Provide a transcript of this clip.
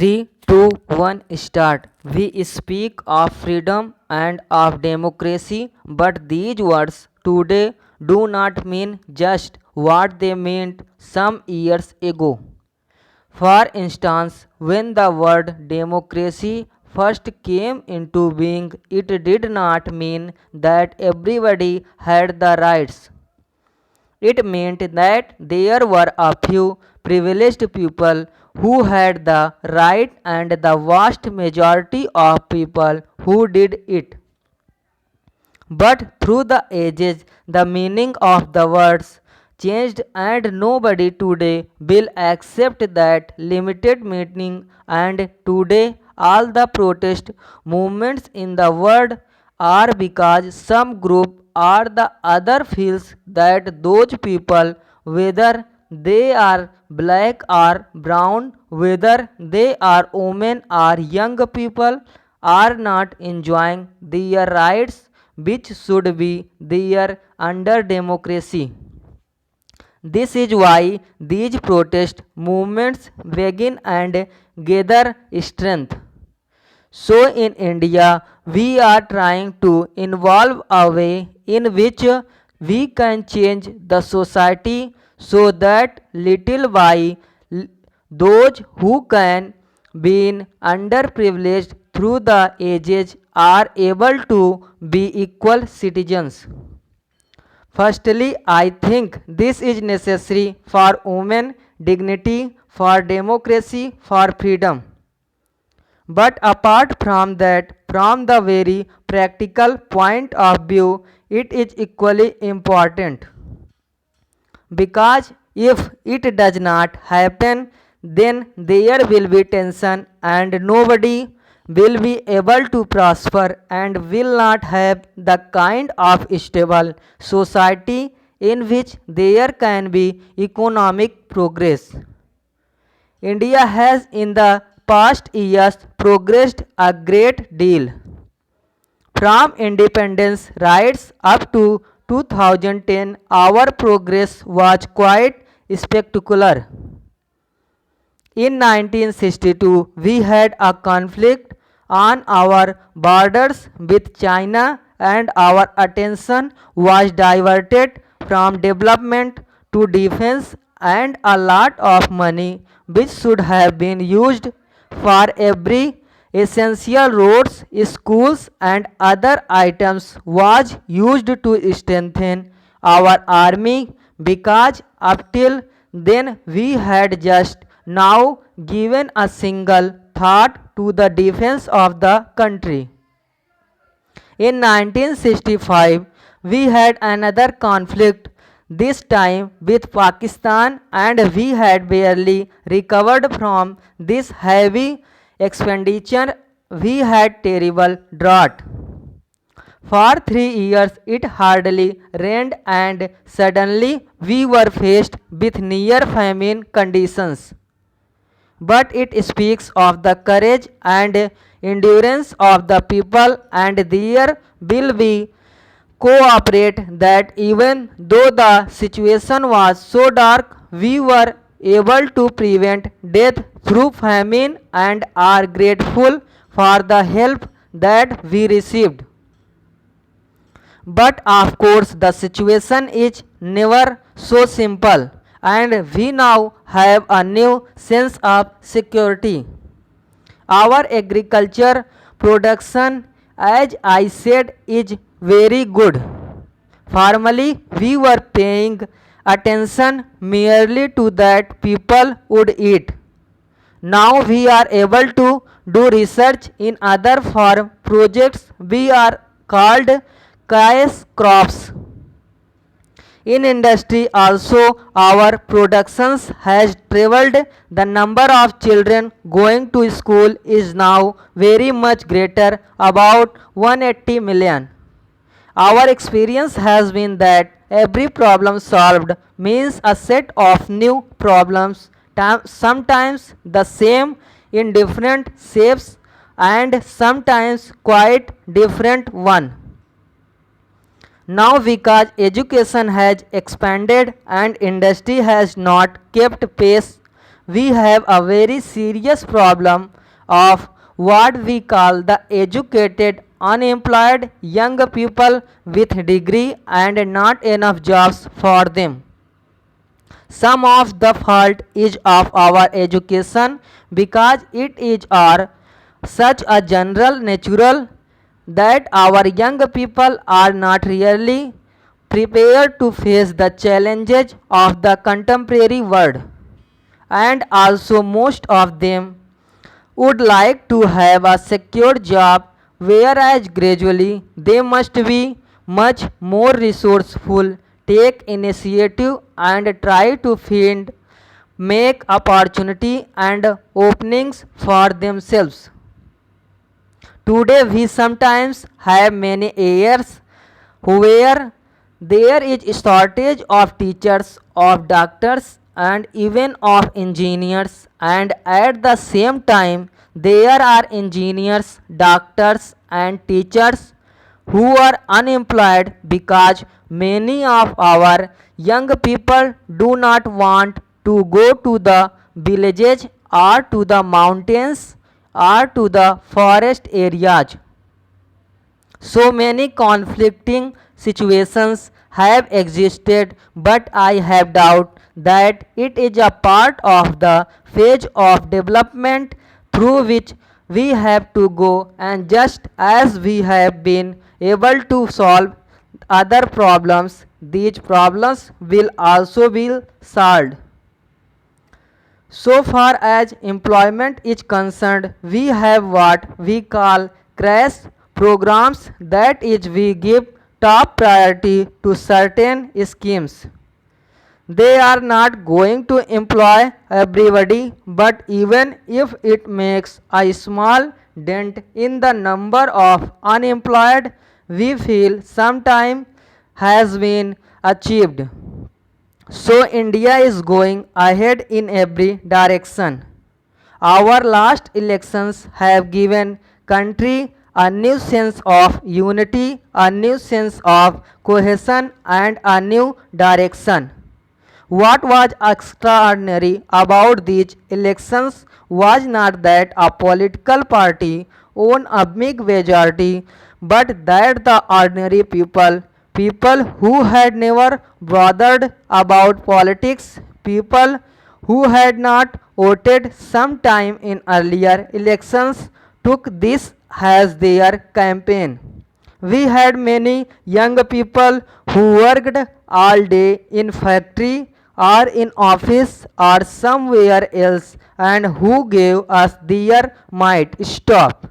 3, 2, 1, start. We speak of freedom and of democracy, but these words today do not mean just what they meant some years ago. For instance, when the word democracy first came into being, it did not mean that everybody had the rights. It meant that there were a few privileged people who had the right and the vast majority of people who did it. But through the ages, the meaning of the words changed, and nobody today will accept that limited meaning. And today, all the protest movements in the world are because some group or the other feels that those people, whether they are black or brown, whether they are women or young people, are not enjoying their rights which should be there under democracy. This is why these protest movements begin and gather strength. So in India, we are trying to involve a way in which we can change the society so that little by those who can be underprivileged through the ages are able to be equal citizens. Firstly, I think this is necessary for women dignity, for democracy, for freedom. But apart from that, from the very practical point of view, it is equally important. Because if it does not happen, then there will be tension and nobody will be able to prosper and will not have the kind of stable society in which there can be economic progress. India has in the past years progressed a great deal. From independence rights up to 2010, our progress was quite spectacular. In 1962, we had a conflict on our borders with China, and our attention was diverted from development to defense, and a lot of money which should have been used for every essential roads, schools and other items was used to strengthen our army, because up till then we had just now given a single thought to the defense of the country. In 1965, we had another conflict, this time with Pakistan, and we had barely recovered from this heavy expenditure. We had terrible drought. For 3 years it hardly rained, and suddenly we were faced with near famine conditions. But it speaks of the courage and endurance of the people, and their will be cooperate that even though the situation was so dark, we were able to prevent death through famine and are grateful for the help that we received. But of course, the situation is never so simple, and we now have a new sense of security. Our agriculture production, as I said, is very good. Formerly, we were paying attention merely to that people would eat. Now we are able to do research in other farm projects. We are called cash crops. In industry also, our productions has tripled. The number of children going to school is now very much greater, about 180 million. Our experience has been that every problem solved means a set of new problems, sometimes the same in different shapes and sometimes quite different one. Now because education has expanded and industry has not kept pace we have a very serious problem of what we call the educated unemployed young people with degree and not enough jobs for them. Some of the fault is of our education because it is our such a general natural that our young people are not really prepared to face the challenges of the contemporary world, and also most of them would like to have a secure job, whereas gradually they must be much more resourceful, take initiative and try to find make opportunity and openings for themselves. Today we sometimes have many areas where there is shortage of teachers, of doctors and even of engineers, and at the same time there are engineers, doctors and teachers who are unemployed because many of our young people do not want to go to the villages or to the mountains or to the forest areas. So many conflicting situations have existed, but I have doubt that it is a part of the phase of development through which we have to go, and just as we have been able to solve other problems, these problems will also be solved. So far as employment is concerned, we have what we call crash programs, that is we give top priority to certain schemes. They are not going to employ everybody, but even if it makes a small dent in the number of unemployed, we feel some time has been achieved. So India is going ahead in every direction. Our last elections have given country a new sense of unity, a new sense of cohesion and a new direction. What was extraordinary about these elections was not that a political party won a big majority, but that the ordinary people, people who had never bothered about politics, people who had not voted sometime in earlier elections, took this as their campaign. We had many young people who worked all day in factory or in office or somewhere else and who gave us their might. Stop.